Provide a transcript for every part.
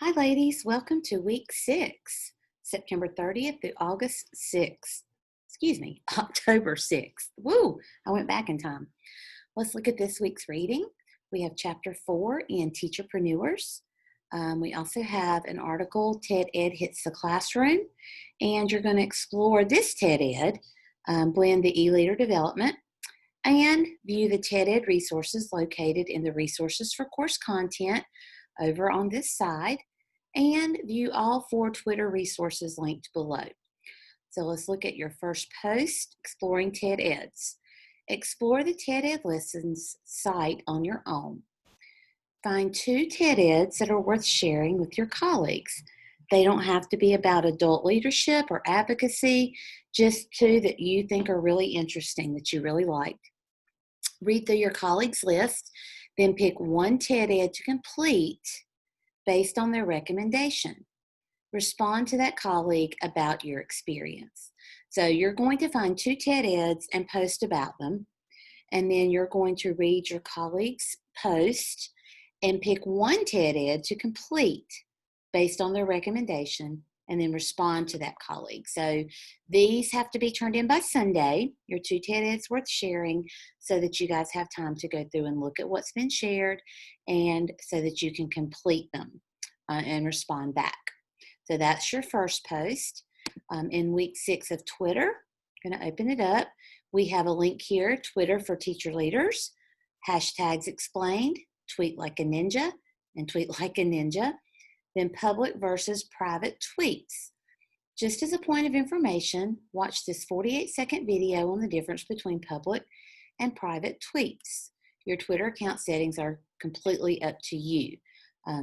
Hi, ladies. Welcome to week 6, September 30th through August 6th. Excuse me, October 6th. Woo! I went back in time. Let's look at this week's reading. We have chapter 4 in Teacherpreneurs. We also have an article, TED Ed Hits the Classroom, and you're going to explore this TED Ed, blend the e-leader development, and view the TED Ed resources located in the resources for course content over on this side, and view all 4 Twitter resources linked below. So let's look at your first post, Exploring TED Eds. Explore the TED Ed Lessons site on your own. Find 2 TED Eds that are worth sharing with your colleagues. They don't have to be about adult leadership or advocacy, just 2 that you think are really interesting, that you really liked. Read through your colleagues' list, then pick one TED Ed to complete based on their recommendation. Respond to that colleague about your experience. So you're going to find 2 TED Eds and post about them, and then you're going to read your colleague's post and pick one TED Ed to complete based on their recommendation, and then respond to that colleague. So these have to be turned in by Sunday, your 2 TED Eds worth sharing, so that you guys have time to go through and look at what's been shared, and so that you can complete them and respond back. So that's your first post. In week 6 of Twitter, I'm going to open it up. We have a link here, Twitter for Teacher Leaders, hashtags explained, tweet like a ninja, and tweet like a ninja. Then public versus private tweets. Just as a point of information, watch this 48-second video on the difference between public and private tweets. Your Twitter account settings are completely up to you.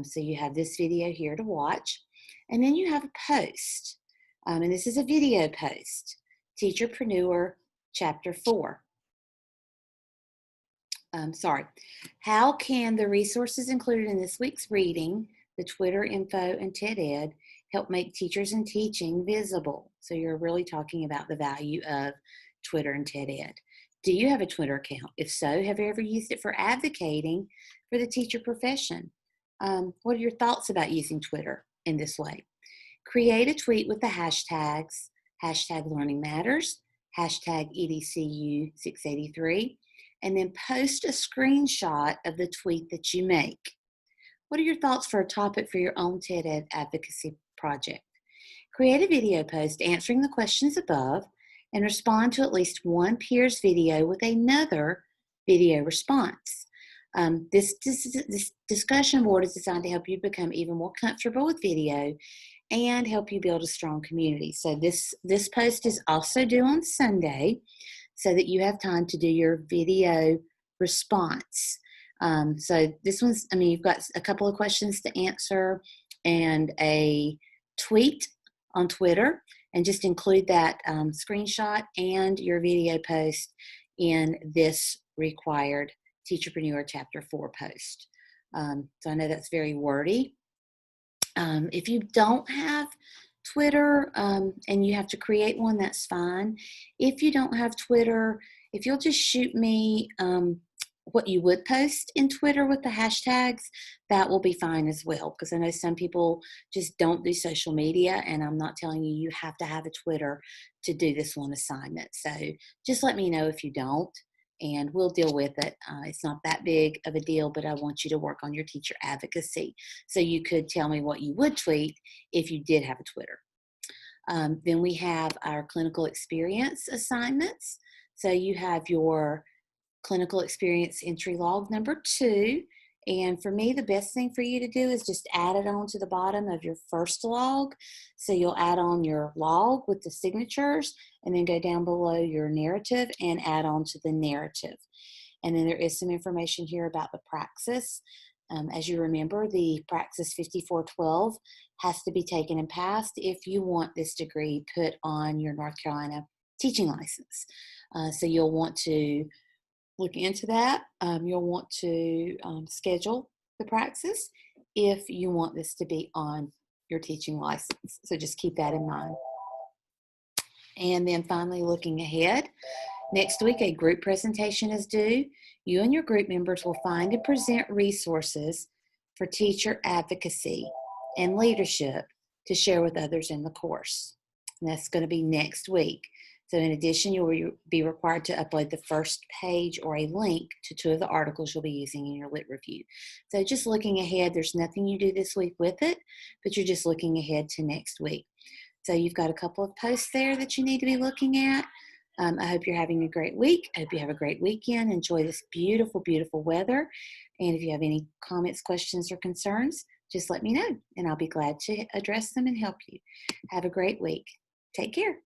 So you have this video here to watch. And then you have a post. And this is a video post. Teacherpreneur, Chapter 4. How can the resources included in this week's reading, the Twitter info and TED Ed, help make teachers and teaching visible? So you're really talking about the value of Twitter and TED Ed. Do you have a Twitter account? If so, have you ever used it for advocating for the teacher profession? What are your thoughts about using Twitter in this way? Create a tweet with the hashtags, hashtag Learning Matters, hashtag EDCU683, and then post a screenshot of the tweet that you make. What are your thoughts for a topic for your own TED Ed advocacy project? Create a video post answering the questions above and respond to at least one peer's video with another video response. This discussion board is designed to help you become even more comfortable with video and help you build a strong community. So this post is also due on Sunday so that you have time to do your video response. So this one's, you've got a couple of questions to answer and a tweet on Twitter, and just include that screenshot and your video post in this required Teacherpreneur Chapter 4 post. So I know that's very wordy. If you don't have Twitter and you have to create one, that's fine. If you don't have Twitter, if you'll just shoot me what you would post in Twitter with the hashtags, that will be fine as well, because I know some people just don't do social media, and I'm not telling you you have to have a Twitter to do this one assignment. So just let me know if you don't, and we'll deal with it. It's not that big of a deal, but I want you to work on your teacher advocacy. So you could tell me what you would tweet if you did have a Twitter. Then we have our clinical experience assignments. So you have your clinical experience entry log number 2. And for me, the best thing for you to do is just add it on to the bottom of your first log. So you'll add on your log with the signatures, and then go down below your narrative and add on to the narrative. And then there is some information here about the praxis. As you remember, the Praxis 5412 has to be taken and passed if you want this degree put on your North Carolina teaching license. So you'll want to look into that. You'll want to schedule the praxis if you want this to be on your teaching license. So just keep that in mind. And then finally, looking ahead, next week a group presentation is due. You and your group members will find and present resources for teacher advocacy and leadership to share with others in the course. And that's going to be next week. So in addition, you'll be required to upload the first page or a link to 2 of the articles you'll be using in your lit review. So just looking ahead, there's nothing you do this week with it, but you're just looking ahead to next week. So you've got a couple of posts there that you need to be looking at. I hope you're having a great week. I hope you have a great weekend. Enjoy this beautiful, beautiful weather. And if you have any comments, questions, or concerns, just let me know, and I'll be glad to address them and help you. Have a great week. Take care.